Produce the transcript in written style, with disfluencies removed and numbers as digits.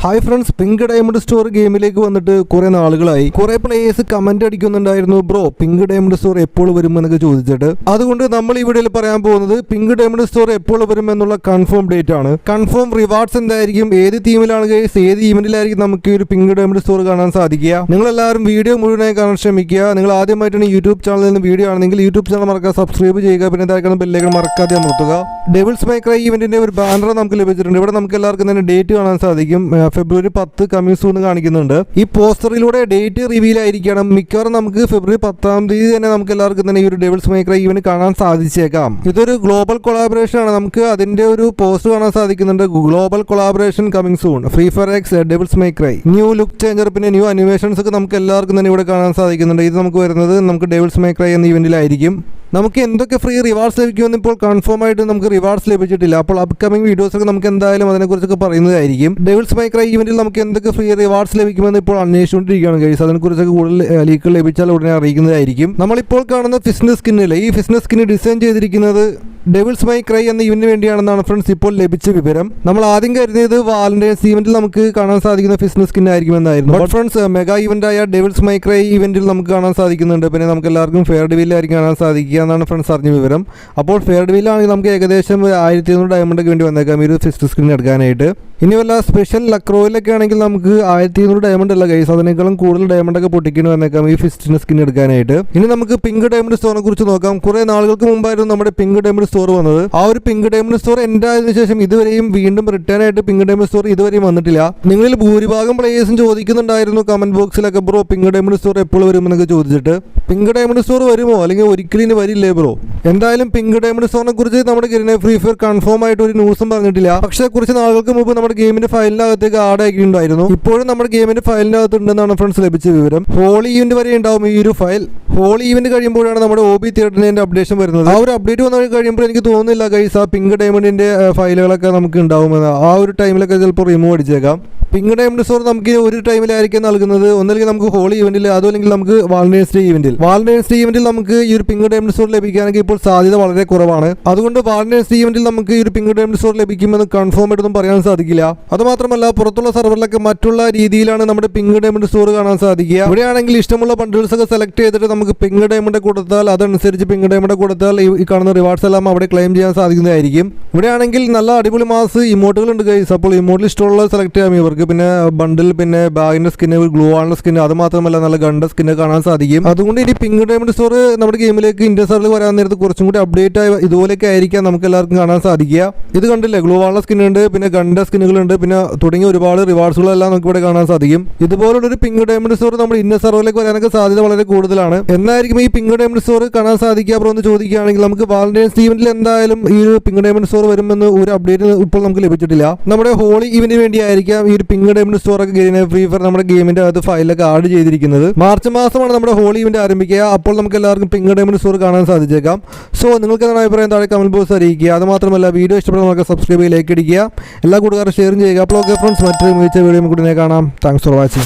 Hi friends, pink diamond store ഗെയിമിലേക്ക് വന്നിട്ട് കുറെ നാളുകളായി. കുറെ പ്ലേയേഴ്സ് കമന്റ് അടിക്കുന്നുണ്ടായിരുന്നു, ബ്രോ പിങ്ക് ഡയമണ്ട് സ്റ്റോർ എപ്പോൾ വരും എന്നൊക്കെ ചോദിച്ചിട്ട്. അതുകൊണ്ട് നമ്മൾ ഈ വീഡിയോയിൽ പറയാൻ പോകുന്നത് പിങ്ക് ഡയമണ്ട് സ്റ്റോർ എപ്പോൾ വരും എന്നുള്ള കൺഫേം ഡേറ്റ് ആണ്. കൺഫേം റിവാർഡ്സ് എന്തായിരിക്കും, ഏത് ടീമിലാണ് ഗൈസ്, ഏത് ഈവന്റിലായിരിക്കും നമുക്ക് ഒരു പിങ്ക് ഡയമണ്ട് സ്റ്റോർ കാണാൻ സാധിക്കുക. നിങ്ങൾ എല്ലാവരും വീഡിയോ മുഴുവനായി കാണാൻ ശ്രമിക്കുക. നിങ്ങൾ ആദ്യമായിട്ടാണ് യൂട്യൂബ് ചാനലിൽ നിന്ന് വീഡിയോ ആണെങ്കിൽ യൂട്യൂബ് ചാനൽ മറക്കാതെ സബ്സ്ക്രൈബ് ചെയ്യുക. പിന്നെ ഇതാക്കണം ബെല്ലേക്ക് മറക്കാതെ അമർത്തുക. ഡെവിൾസ് മൈ ക്രൈ ഈവന്റിന്റെ ഒരു ബാനർ നമുക്ക് ലഭിച്ചിട്ടുണ്ട്. ഇവിടെ നമുക്ക് എല്ലാവർക്കും തന്നെ ഡേറ്റ് കാണാൻ സാധിക്കും. ഫെബ്രുവരി 10 കമ്മിങ് സൂൺ കാണിക്കുന്നുണ്ട്. ഈ പോസ്റ്ററിലൂടെ ഡേറ്റ് റിവീൽ ആയിരിക്കണം. മിക്കവാറും നമുക്ക് ഫെബ്രുവരി 10 തന്നെ നമുക്ക് എല്ലാവർക്കും തന്നെ ഈ ഒരു ഡെവിൾസ് മൈ ക്രൈ ഈവന്റ് കാണാൻ സാധിച്ചേക്കാം. ഇതൊരു ഗ്ലോബൽ കൊളാബറേഷൻ ആണ്. നമുക്ക് അതിന്റെ ഒരു പോസ്റ്റർ കാണാൻ സാധിക്കുന്നുണ്ട്. Global collaboration coming soon, Free Fire X Devils my Cry, new look changer, പിന്നെ ന്യൂ അനിമേഷൻസ് ഒക്കെ നമുക്ക് എല്ലാവർക്കും തന്നെ ഇവിടെ കാണാൻ സാധിക്കുന്നുണ്ട്. ഇത് നമുക്ക് വരുന്നത് നമുക്ക് ഡെവിൾസ് മൈ ക്രൈ എന്ന ഇവന്റിലായിരിക്കും. നമുക്ക് എന്തൊക്കെ ഫ്രീ റിവാർഡ്സ് ലഭിക്കുമെന്ന് ഇപ്പോൾ കൺഫേം ആയിട്ട് നമുക്ക് റിവാർഡ്സ് ലഭിച്ചിട്ടില്ല. അപ്പോൾ അപ്കമിംഗ് വീഡിയോസ് ഒക്കെ നമുക്ക് എന്തായാലും അതിനെക്കുറിച്ചൊക്കെ പറയുന്നതായിരിക്കും. ഡെവിൾസ് മൈ ക്രൈ ഈവന്റിൽ നമുക്ക് എന്തൊക്കെ ഫ്രീ റിവാർഡ്സ് ലഭിക്കുമെന്ന് ഇപ്പോൾ അന്വേഷിച്ചുകൊണ്ടിരിക്കുകയാണ് ഗൈസ്. അതിനെക്കുറിച്ചൊക്കെ കൂടുതൽ ലീക്കുകൾ ലഭിച്ചാൽ ഉടനെ അറിയിക്കുന്നതായിരിക്കും. നമ്മളിപ്പോൾ കാണുന്ന ഫിറ്റ്നസ് സ്കിന്നില്ലേ, ഈ ഫിറ്റ്നസ് സ്കിന്ന് ഡിസൈൻ ചെയ്തിരിക്കുന്നത് ഡെവിൾസ് മൈ ക്രൈ എന്ന ഇവന്റിന് വേണ്ടിയാണെന്നാണ് ഫ്രണ്ട്സ് ഇപ്പോൾ ലഭിച്ച വിവരം. നമ്മൾ ആദ്യം കരുതിയത് വാലന്റൈൻസ് ഈവന്റിൽ നമുക്ക് കാണാൻ സാധിക്കുന്ന ഫിറ്റ്നസ് സ്കിൻ ആയിരിക്കുമെന്നായിരുന്നു. ബട്ട് ഫ്രണ്ട്സ്, മെഗാ ഇവന്റ് ആയ ഡെവിൾസ് മൈ ക്രൈ ഇവന്റിൽ നമുക്ക് കാണാൻ സാധിക്കുന്നുണ്ട്. പിന്നെ നമുക്ക് എല്ലാവർക്കും ഫെയർ ഡിവിലായിരിക്കും കാണാൻ സാധിക്കുക എന്നാണ് ഫ്രണ്ട്സ് അറിഞ്ഞ വിവരം. അപ്പോൾ ഫെയർ ഡിവിലാണെങ്കിൽ നമുക്ക് ഏകദേശം 1200 ഡയമണ്ടൊക്കെ വേണ്ടി വന്നേക്കാം ഈ ഒരു ഫിറ്റ്നസ് സ്കിൻ എടുക്കാനായിട്ട്. ഇനി വല്ല സ്പെഷ്യൽ ലക്രോയിലൊക്കെ ആണെങ്കിൽ നമുക്ക് 1200 ഡയമണ്ട് അല്ല ഗൈസ്, അതിനേക്കാളും കൂടുതൽ ഡയമണ്ടൊക്കെ പൊട്ടിക്കുന്നു വന്നേക്കാം ഈ ഫിറ്റ്നസ് സ്കിൻ എടുക്കാനായിട്ട്. ഇനി നമുക്ക് പിങ്ക് ഡയമണ്ട് സ്റ്റോറിനെ കുറിച്ച് നോക്കാം. കുറെ നാളുകൾക്ക് മുമ്പായിരുന്നു നമ്മുടെ പിങ്ക് ഡയമണ്ട് സ്റ്റോർ വന്നത്. ആ ഒരു പിങ്ക് ഡയമണ്ട് സ്റ്റോർ എൻഡ് ആയതിനു ശേഷം ഇതുവരെയും വീണ്ടും റിട്ടേൺ ആയിട്ട് പിങ്ക് ഡയമണ്ട് സ്റ്റോർ ഇതുവരെയും വന്നിട്ടില്ല. നിങ്ങളിൽ ഭൂരിഭാഗം പ്ലേയേഴ്സും ചോദിക്കുന്നുണ്ടായിരുന്നു കമന്റ് ബോക്സിലൊക്കെ, ബ്രോ പിങ്ക് ഡയമണ്ട് സ്റ്റോർ എപ്പോൾ വരുമെന്നൊക്കെ ചോദിച്ചിട്ട്. പിങ്ക് ഡയമണ്ട് സ്റ്റോർ വരുമോ, അല്ലെങ്കിൽ ഒരിക്കലും വരില്ലേ ബ്രോ? എന്തായാലും പിങ്ക് ഡയമണ്ട് സ്റ്റോറിനെ കുറിച്ച് നമ്മുടെ ഫ്രീ ഫയർ കൺഫേം ആയിട്ട് ഒരു ന്യൂസും പറഞ്ഞിട്ടില്ല. പക്ഷേ കുറച്ച് നാളുകൾക്ക് മുമ്പ് നമ്മുടെ ഗെയിമിന്റെ ഫയലിനകത്തേക്ക് ആഡ് ആക്കിയിട്ടുണ്ടായിരുന്നു. ഇപ്പോഴും നമ്മുടെ ഗെയിമിന്റെ ഫയലിനകത്ത് ഉണ്ടെന്നാണ് ഫ്രണ്ട്സ് ലഭിച്ച വിവരം. ഹോളി ഈവന്റ് വരെ ഉണ്ടാവും ഈ ഒരു ഫയൽ. ഹോളി ഈവന്റ് കഴിയുമ്പോഴാണ് നമ്മുടെ OB 39 അപ്ഡേഷൻ വരുന്നത്. ആ ഒരു അപ്ഡേറ്റ് വന്നു കഴിയുമ്പോൾ എനിക്ക് തോന്നുന്നില്ല ഗൈസ് ആ പിങ്ക് ഡയമണ്ടിന്റെ ഫയലുകളൊക്കെ നമുക്ക് ഉണ്ടാവുമെന്ന്. ആ ഒരു ടൈമിലൊക്കെ ചിലപ്പോൾ റിമൂവ് അടിച്ചേക്കാം. പിങ്ക് ഡയമണ്ട് സ്റ്റോർ നമുക്ക് ഒരു ടൈമിലായിരിക്കും നൽകുന്നത്. ഒന്നല്ലെങ്കിൽ നമുക്ക് ഹോളി ഈവന്റിൽ, അതുമല്ലെങ്കിൽ നമുക്ക് വാലന്റൈൻസ് ഡേ ഈവന്റിൽ. വാലന്റൈൻസ് ഡേ ഈവന്റിൽ നമുക്ക് ഈ ഒരു പിങ്ക് ഡയമണ്ട് സ്റ്റോർ ലഭിക്കാനെങ്കിൽ ഇപ്പോൾ സാധ്യത വളരെ കുറവാണ്. അതുകൊണ്ട് വാലന്റൈൻസ് ഡേ ഈവന്റിൽ നമുക്ക് ഈ ഒരു പിങ്ക് ഡയമണ്ട് സ്റ്റോർ ലഭിക്കുമെന്ന് കൺഫേം ആയിട്ടൊന്നും പറയാൻ സാധിക്കില്ല. അതുമാത്രമല്ല, പുറത്തുള്ള സർവറിലൊക്കെ മറ്റുള്ള രീതിയിലാണ് നമ്മുടെ പിങ്ക് ഡയമണ്ട് സ്റ്റോർ കാണാൻ സാധിക്കുക. ഇവിടെയാണെങ്കിൽ ഇഷ്ടമുള്ള ബണ്ടിൽസ് ഒക്കെ സെലക്ട് ചെയ്തിട്ട് നമുക്ക് പിങ്ക് ഡയമണ്ട് കൊടുത്താൽ അതനുസരിച്ച് പിങ്ക് ഡയമണ്ട് കൊടുത്താൽ ഈ കാണുന്ന റിവാർഡ്സ് എല്ലാം അവിടെ ക്ലെയിം ചെയ്യാൻ സാധിക്കുന്നതായിരിക്കും. ഇവിടെയാണെങ്കിൽ നല്ല അടിപൊളി മാസ് ഇമോട്ടുകൾ ഉണ്ട് ഗൈസ്. അപ്പോൾ ഇമോട്ടിൽ ഇഷ്ടമുള്ളത് സെലക്ട് ചെയ്യാം ഇവർക്ക്. പിന്നെ ബണ്ടിൽ, പിന്നെ ബാഗിന്റെ സ്കിന്ന്, ഗ്ലൂ വാളിന്റെ സ്കിന്ന്, അത് മാത്രമല്ല നല്ല ഗണ്ട സ്കിന്ന് കാണാൻ സാധിക്കും. അതുകൊണ്ട് ഇനി പിങ്ക് ഡയമണ്ട് സ്റ്റോർ നമ്മുടെ ഗെയിമിലേക്ക് ഇന്ത്യൻ സർവറിൽ വരാൻ നേരത്ത് കുറച്ചും കൂടി അപ്ഡേറ്റ് ആയി ഇതുപോലെയൊക്കെ ആയിരിക്കാം നമുക്ക് എല്ലാവർക്കും കാണാൻ സാധിക്കുക. ഇത് കണ്ടില്ലേ, ഗ്ലൂ വാളിന്റെ സ്കിന്നുണ്ട്, പിന്നെ ഗണ്ട സ്കിന്നുകളുണ്ട്, പിന്നെ തുടങ്ങിയ ഒരുപാട് റിവാർഡ്സുകളെല്ലാം നമുക്ക് ഇവിടെ കാണാൻ സാധിക്കും. ഇതുപോലുള്ള ഒരു പിങ്ക് ഡയമണ്ട് സ്റ്റോർ നമ്മുടെ ഇന്ത്യൻ സർവറിലേക്ക് വരാനൊക്കെ സാധ്യത വളരെ കൂടുതലാണ്. എന്നായിരിക്കും ഈ പിങ്ക് ഡയമണ്ട് സ്റ്റോർ കാണാൻ സാധിക്കുക ബ്രോ എന്ന് ചോദിക്കുകയാണെങ്കിൽ, നമുക്ക് വാലന്റൈൻസ് ഈവന്റിൽ എന്തായാലും ഈ ഒരു പിങ്ക് ഡയമണ്ട് സ്റ്റോർ വരുമെന്ന് ഒരു അപ്ഡേറ്റ് ഇപ്പോൾ നമുക്ക് ലഭിച്ചിട്ടില്ല. നമ്മുടെ ഹോളി ഈവന്റിന് വേണ്ടിയായിരിക്കാം ഈ ഒരു പിങ്ക് ഡയമണ്ട് സ്റ്റോർ ഒക്കെ ഫ്രീ ഫയർ നമ്മുടെ ഗെയിമിന്റെ അത് ഫയലൊക്കെ ആഡ് ചെയ്തിരിക്കുന്നത്. മാർച്ച് മാസമാണ് നമ്മുടെ ഹോളി ഈവന്റ് ആരംഭിക്കുക. അപ്പോൾ നമുക്ക് എല്ലാവർക്കും പിങ്ക് ഡയമണ്ട് സ്റ്റോർ കാണാൻ സാധിച്ചേക്കാം. സോ നിങ്ങൾക്ക് എന്താണ് അഭിപ്രായം താഴെ കമന്റ് ബോക്സ് അറിയിക്കുക. അത് മാത്രമല്ല, വീഡിയോ ഇഷ്ടപ്പെടുന്ന നമുക്ക് സബ്സ്ക്രൈബ് ചെയ്ത് ലൈക്ക് അടിക്കുക. എല്ലാ കൂട്ടുകാരും ഷെയർ ചെയ്യുക. അപ്പോൾ ഓക്കെ ഫ്രണ്ട്സ്, മറ്റൊരു മികച്ച വീഡിയോ കൂടി കാണാം. Thanks for watching.